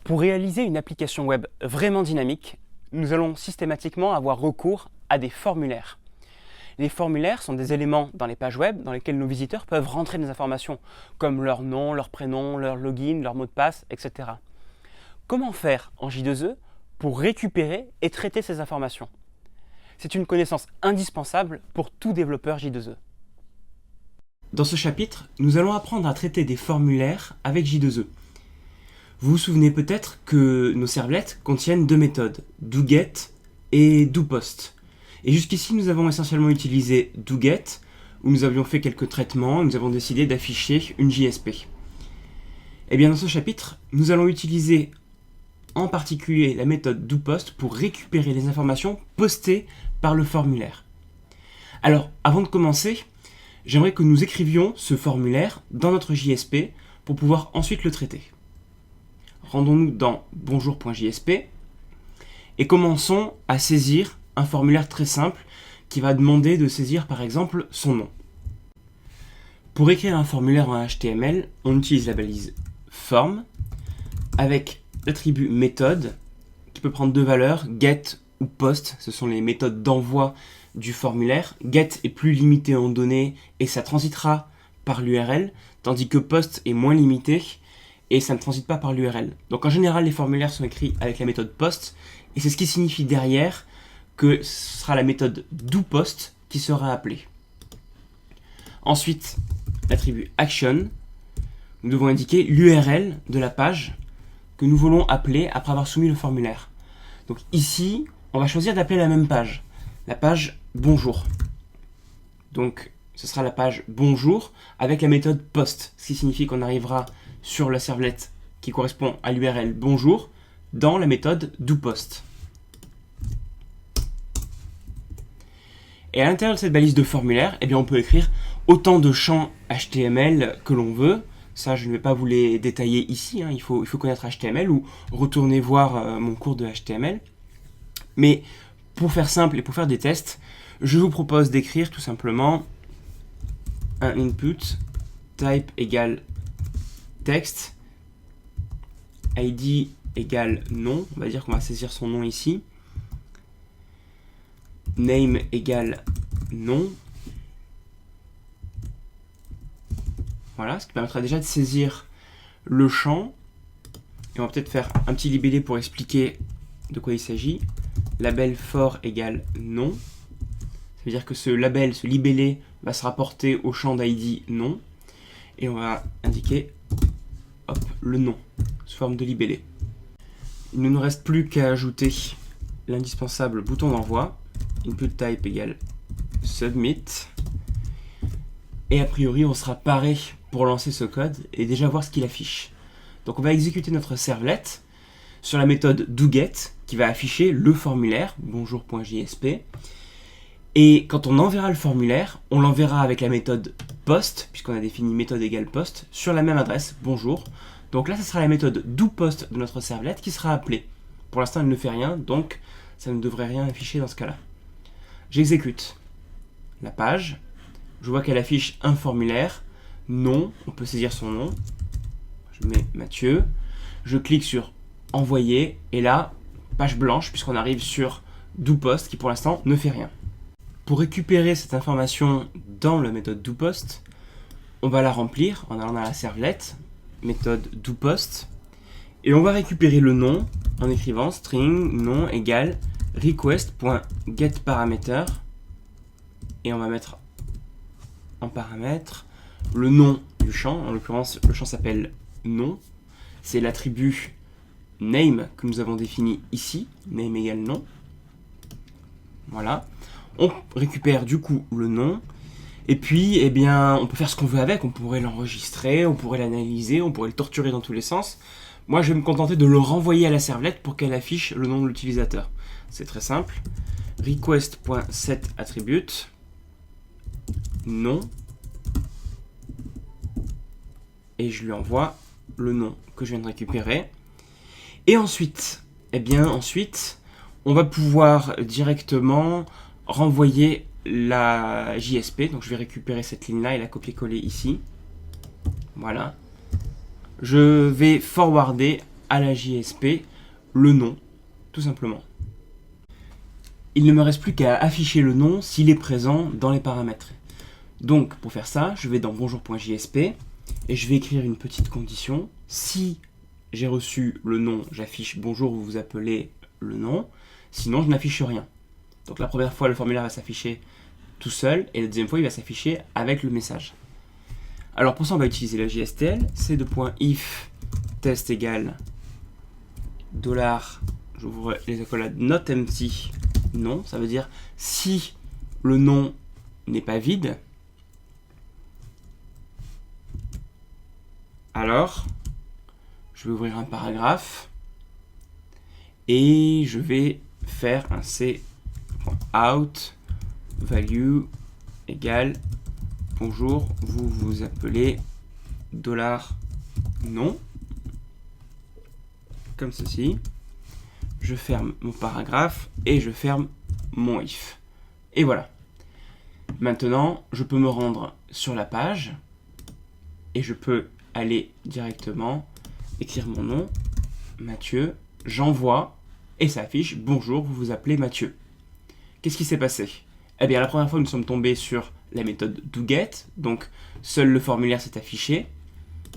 Pour réaliser une application web vraiment dynamique, nous allons systématiquement avoir recours à des formulaires. Les formulaires sont des éléments dans les pages web dans lesquels nos visiteurs peuvent rentrer des informations, comme leur nom, leur prénom, leur login, leur mot de passe, etc. Comment faire en J2E pour récupérer et traiter ces informations? C'est une connaissance indispensable pour tout développeur J2E. Dans ce chapitre, nous allons apprendre à traiter des formulaires avec J2E. Vous vous souvenez peut-être que nos servlettes contiennent deux méthodes, doGet et doPost. Et jusqu'ici, nous avons essentiellement utilisé doGet, où nous avions fait quelques traitements, et nous avons décidé d'afficher une JSP. Et bien dans ce chapitre, nous allons utiliser en particulier la méthode doPost pour récupérer les informations postées par le formulaire. Alors, avant de commencer, j'aimerais que nous écrivions ce formulaire dans notre JSP pour pouvoir ensuite le traiter. Rendons-nous dans bonjour.jsp et commençons à saisir un formulaire très simple qui va demander de saisir par exemple son nom. Pour écrire un formulaire en HTML, on utilise la balise form avec l'attribut méthode qui peut prendre deux valeurs, get ou post, ce sont les méthodes d'envoi du formulaire. Get est plus limité en données et ça transitera par l'URL, tandis que post est moins limité et ça ne transite pas par l'URL. Donc en général, les formulaires sont écrits avec la méthode post, et c'est ce qui signifie derrière que ce sera la méthode doPost qui sera appelée. Ensuite, l'attribut action, nous devons indiquer l'URL de la page que nous voulons appeler après avoir soumis le formulaire. Donc ici, on va choisir d'appeler la même page, la page bonjour. Donc ce sera la page bonjour avec la méthode post, ce qui signifie qu'on arrivera sur la servlette qui correspond à l'URL bonjour dans la méthode doPost. Et à l'intérieur de cette balise de formulaire, eh bien, on peut écrire autant de champs HTML que l'on veut. Ça, je ne vais pas vous les détailler ici, hein. Il faut connaître HTML ou retourner voir mon cours de HTML. Mais pour faire simple et pour faire des tests, je vous propose d'écrire tout simplement un input type égale texte, id égale nom, on va dire qu'on va saisir son nom ici, name égale nom, voilà, ce qui permettra déjà de saisir le champ, et on va peut-être faire un petit libellé pour expliquer de quoi il s'agit. Label for égale nom, ça veut dire que ce label, ce libellé va se rapporter au champ d'id nom, et on va indiquer le nom sous forme de libellé. Il ne nous reste plus qu'à ajouter l'indispensable bouton d'envoi, input type égale submit, et a priori on sera paré pour lancer ce code et déjà voir ce qu'il affiche. Donc on va exécuter notre servlette sur la méthode doGet qui va afficher le formulaire bonjour.jsp, et quand on enverra le formulaire, on l'enverra avec la méthode post, puisqu'on a défini méthode égale post, sur la même adresse, bonjour. Donc là, ce sera la méthode doPost de notre servlette qui sera appelée. Pour l'instant, elle ne fait rien, donc ça ne devrait rien afficher dans ce cas-là. J'exécute la page, je vois qu'elle affiche un formulaire, nom, on peut saisir son nom, je mets Mathieu, je clique sur envoyer, et là, page blanche, puisqu'on arrive sur doPost qui pour l'instant ne fait rien. Pour récupérer cette information dans la méthode doPost, on va la remplir en allant dans la servlette, méthode doPost, et on va récupérer le nom en écrivant string nom égale request.getParameter, et on va mettre en paramètre le nom du champ, en l'occurrence le champ s'appelle nom, c'est l'attribut name que nous avons défini ici, name égale nom, voilà. On récupère du coup le nom, et puis eh bien, on peut faire ce qu'on veut avec, on pourrait l'enregistrer, on pourrait l'analyser, on pourrait le torturer dans tous les sens. Moi je vais me contenter de le renvoyer à la servlette pour qu'elle affiche le nom de l'utilisateur. C'est très simple, request.setAttribute, nom, et je lui envoie le nom que je viens de récupérer. Et ensuite, eh bien ensuite, on va pouvoir directement renvoyer la JSP. Donc je vais récupérer cette ligne-là et la copier-coller ici. Voilà. Je vais forwarder à la JSP le nom, tout simplement. Il ne me reste plus qu'à afficher le nom s'il est présent dans les paramètres. Donc pour faire ça, je vais dans bonjour.jsp et je vais écrire une petite condition. Si j'ai reçu le nom, j'affiche bonjour, vous vous appelez le nom. Sinon, je n'affiche rien. Donc la première fois, le formulaire va s'afficher tout seul et la deuxième fois, il va s'afficher avec le message. Alors pour ça, on va utiliser la JSTL. c2.if test égale $, j'ouvre les accolades not empty, non, ça veut dire si le nom n'est pas vide, alors je vais ouvrir un paragraphe et je vais faire un c.out value égale bonjour, vous vous appelez $non, comme ceci. Je ferme mon paragraphe et je ferme mon if. Et voilà. Maintenant, je peux me rendre sur la page et je peux aller directement écrire mon nom, Mathieu, j'envoie et ça affiche bonjour, vous vous appelez Mathieu. Qu'est-ce qui s'est passé? Eh bien, la première fois, nous sommes tombés sur la méthode doGet, donc seul le formulaire s'est affiché.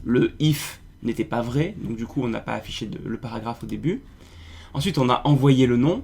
Le if n'était pas vrai, donc du coup, on n'a pas affiché le paragraphe au début. Ensuite, on a envoyé le nom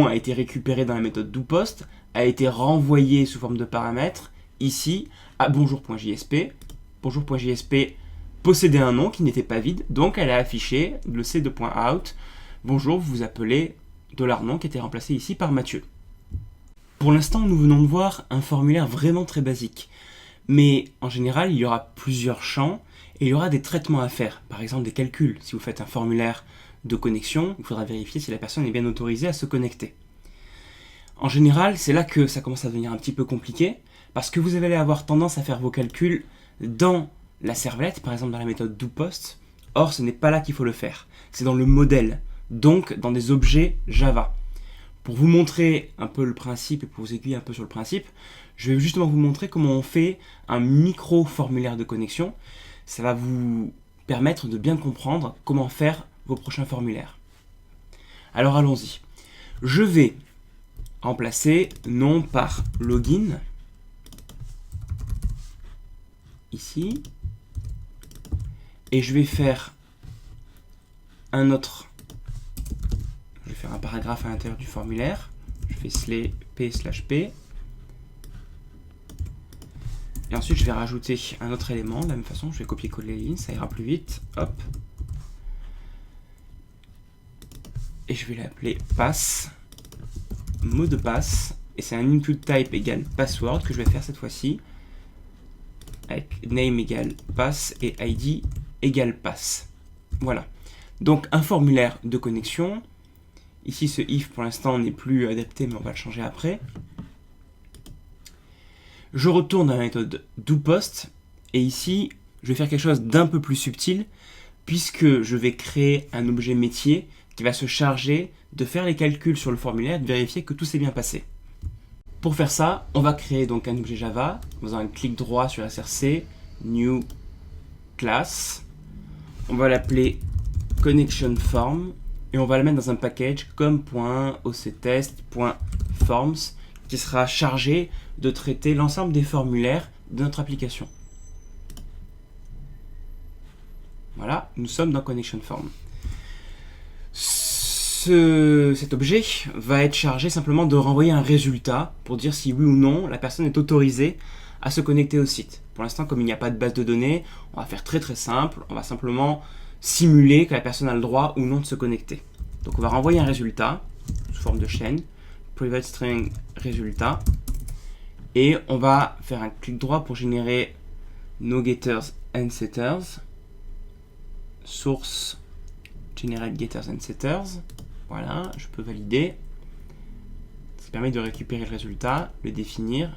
a été récupéré dans la méthode doPost, a été renvoyé sous forme de paramètre, ici, à bonjour.jsp. Bonjour.jsp possédait un nom qui n'était pas vide, donc elle a affiché le c2.out, bonjour, vous vous appelez $nom qui était remplacé ici par Mathieu. Pour l'instant, nous venons de voir un formulaire vraiment très basique, mais en général, il y aura plusieurs champs et il y aura des traitements à faire, par exemple des calculs. Si vous faites un formulaire de connexion, il faudra vérifier si la personne est bien autorisée à se connecter. En général, c'est là que ça commence à devenir un petit peu compliqué, parce que vous allez avoir tendance à faire vos calculs dans la servlette, par exemple dans la méthode doPost. Or, ce n'est pas là qu'il faut le faire, c'est dans le modèle, donc dans des objets Java. Pour vous montrer un peu le principe et pour vous aiguiller un peu sur le principe, je vais justement vous montrer comment on fait un micro-formulaire de connexion. Ça va vous permettre de bien comprendre comment faire vos prochains formulaires. Alors allons-y. Je vais remplacer nom par login, ici, et je vais faire un autre. Je vais faire un paragraphe à l'intérieur du formulaire. Je fais p/p. Et ensuite, je vais rajouter un autre élément. De la même façon, je vais copier-coller les lignes, ça ira plus vite. Hop. Et je vais l'appeler pass, mot de passe. Et c'est un input type égale password que je vais faire cette fois-ci. Avec name égale pass et id égale pass. Voilà. Donc, un formulaire de connexion. Ici, ce if, pour l'instant, n'est plus adapté, mais on va le changer après. Je retourne à la méthode doPost. Et ici, je vais faire quelque chose d'un peu plus subtil, puisque je vais créer un objet métier qui va se charger de faire les calculs sur le formulaire et de vérifier que tout s'est bien passé. Pour faire ça, on va créer donc un objet Java, en faisant un clic droit sur src, new class. On va l'appeler connection form. Et on va le mettre dans un package com.octest.forms qui sera chargé de traiter l'ensemble des formulaires de notre application. Voilà, nous sommes dans connection form. Cet objet va être chargé simplement de renvoyer un résultat pour dire si oui ou non la personne est autorisée à se connecter au site. Pour l'instant, comme il n'y a pas de base de données, on va faire très très simple. On va simplement simuler que la personne a le droit ou non de se connecter. Donc on va renvoyer un résultat sous forme de chaîne, private string résultat, et on va faire un clic droit pour générer no getters and setters, source generate getters and setters. Voilà, je peux valider. Ça permet de récupérer le résultat, le définir.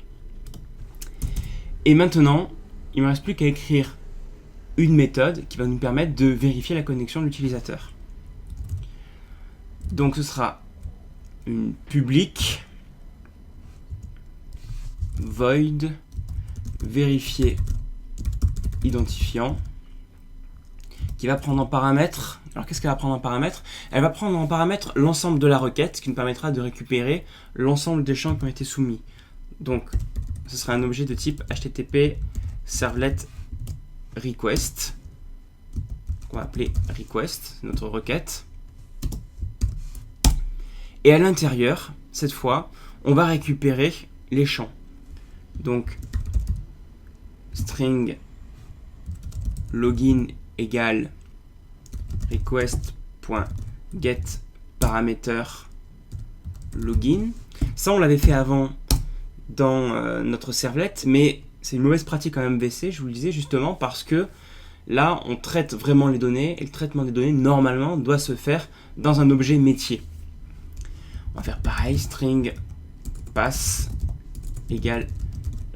Et maintenant, il ne me reste plus qu'à écrire une méthode qui va nous permettre de vérifier la connexion de l'utilisateur. Donc ce sera une public void vérifier identifiant qui va prendre en paramètre. Alors qu'est-ce qu'elle va prendre en paramètre? Elle va prendre en paramètre l'ensemble de la requête, ce qui nous permettra de récupérer l'ensemble des champs qui ont été soumis. Donc ce sera un objet de type HTTP servlet request, qu'on va appeler request, c'est notre requête. Et à l'intérieur, cette fois, on va récupérer les champs. Donc string login égale request.getParameter login. Ça, on l'avait fait avant dans notre servlet, mais c'est une mauvaise pratique en MVC, je vous le disais, justement parce que là, on traite vraiment les données, et le traitement des données, normalement, doit se faire dans un objet métier. On va faire pareil, string pass égale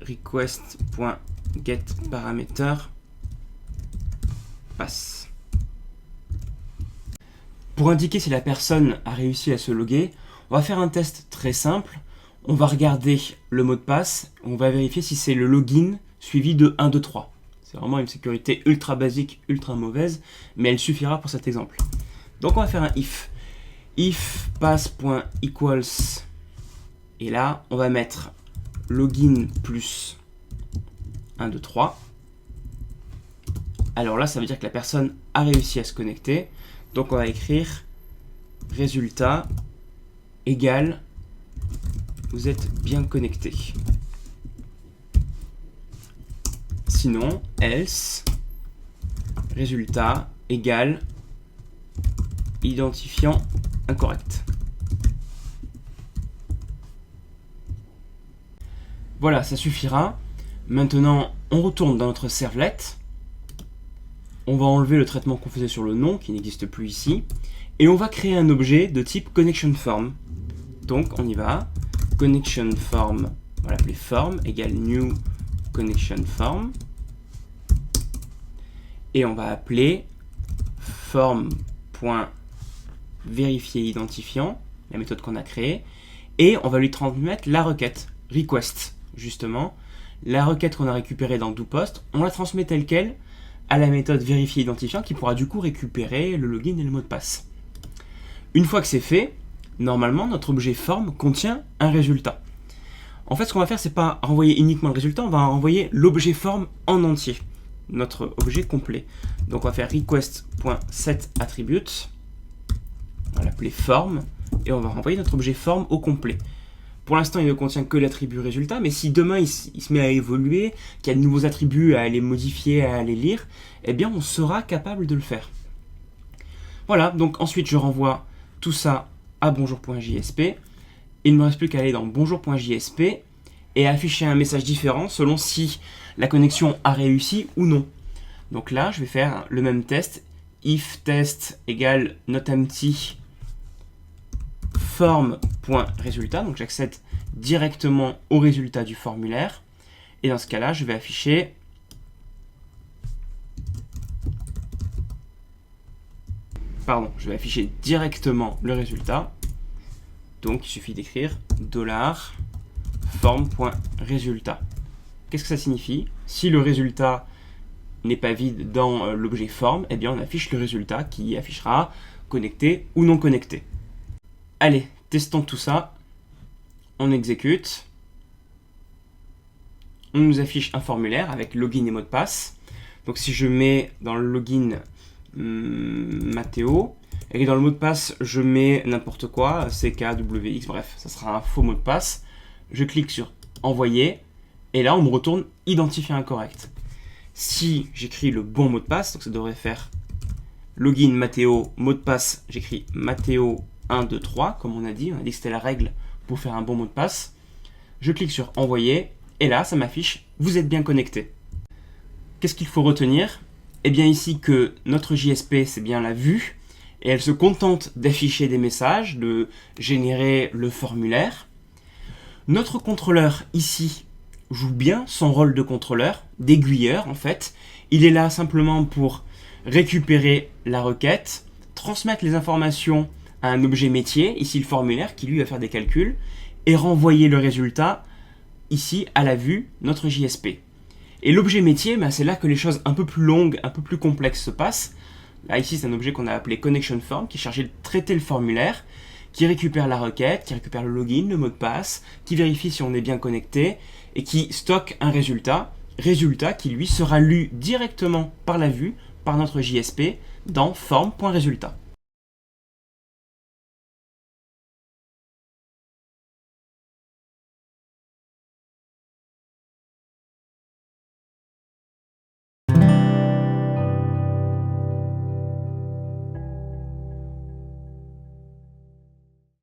request.getParameter pass. Pour indiquer si la personne a réussi à se loguer, on va faire un test très simple. On va regarder le mot de passe, on va vérifier si c'est le login suivi de 1, 2, 3. C'est vraiment une sécurité ultra basique, ultra mauvaise, mais elle suffira pour cet exemple. Donc on va faire un if. If pass.equals, et là on va mettre login plus 1, 2, 3. Alors là ça veut dire que la personne a réussi à se connecter. Donc on va écrire résultat égale vous êtes bien connecté. Sinon, else résultat égale identifiant incorrect. Voilà, ça suffira. Maintenant, on retourne dans notre servlet. On va enlever le traitement qu'on faisait sur le nom, qui n'existe plus ici. Et on va créer un objet de type connection form. Donc, on y va. Connection form, on va l'appeler form, égale new connection form. Et on va appeler form.vérifier identifiant, la méthode qu'on a créée. Et on va lui transmettre la requête, request, justement. La requête qu'on a récupérée dans doPost, on la transmet telle quelle à la méthode vérifier identifiant qui pourra du coup récupérer le login et le mot de passe. Une fois que c'est fait, normalement, notre objet form contient un résultat. En fait, ce qu'on va faire, c'est pas renvoyer uniquement le résultat, on va renvoyer l'objet form en entier, notre objet complet. Donc, on va faire request.setAttribute, on va l'appeler form, et on va renvoyer notre objet form au complet. Pour l'instant, il ne contient que l'attribut résultat, mais si demain il se met à évoluer, qu'il y a de nouveaux attributs à aller modifier, à aller lire, eh bien, on sera capable de le faire. Voilà, donc ensuite, je renvoie tout ça à bonjour.jsp. Il ne me reste plus qu'à aller dans bonjour.jsp et afficher un message différent selon si la connexion a réussi ou non. Donc là, je vais faire le même test. If test égale notEmpty form.résultat. Donc j'accède directement au résultat du formulaire. Et dans ce cas-là, je vais afficher directement le résultat. Donc il suffit d'écrire $form.résultat. Qu'est-ce que ça signifie? Si le résultat n'est pas vide dans l'objet form, eh bien on affiche le résultat qui affichera connecté ou non connecté. Allez, testons tout ça. On exécute. On nous affiche un formulaire avec login et mot de passe. Donc si je mets dans le login Matteo, et dans le mot de passe, je mets n'importe quoi, CKWX, bref, ça sera un faux mot de passe. Je clique sur envoyer, et là, on me retourne identifiant incorrect. Si j'écris le bon mot de passe, donc ça devrait faire login Matteo, mot de passe, j'écris Matteo 1, 2, 3, comme on a dit que c'était la règle pour faire un bon mot de passe. Je clique sur envoyer, et là, ça m'affiche vous êtes bien connecté. Qu'est-ce qu'il faut retenir? Eh bien ici que notre JSP, c'est bien la vue, et elle se contente d'afficher des messages, de générer le formulaire. Notre contrôleur ici joue bien son rôle de contrôleur, d'aiguilleur en fait. Il est là simplement pour récupérer la requête, transmettre les informations à un objet métier, ici le formulaire qui lui va faire des calculs, et renvoyer le résultat ici à la vue, notre JSP. Et l'objet métier, c'est là que les choses un peu plus longues, un peu plus complexes se passent. Là, ici, c'est un objet qu'on a appelé connection form qui est chargé de traiter le formulaire, qui récupère la requête, qui récupère le login, le mot de passe, qui vérifie si on est bien connecté et qui stocke un résultat qui lui sera lu directement par la vue, par notre JSP, dans form.résultat.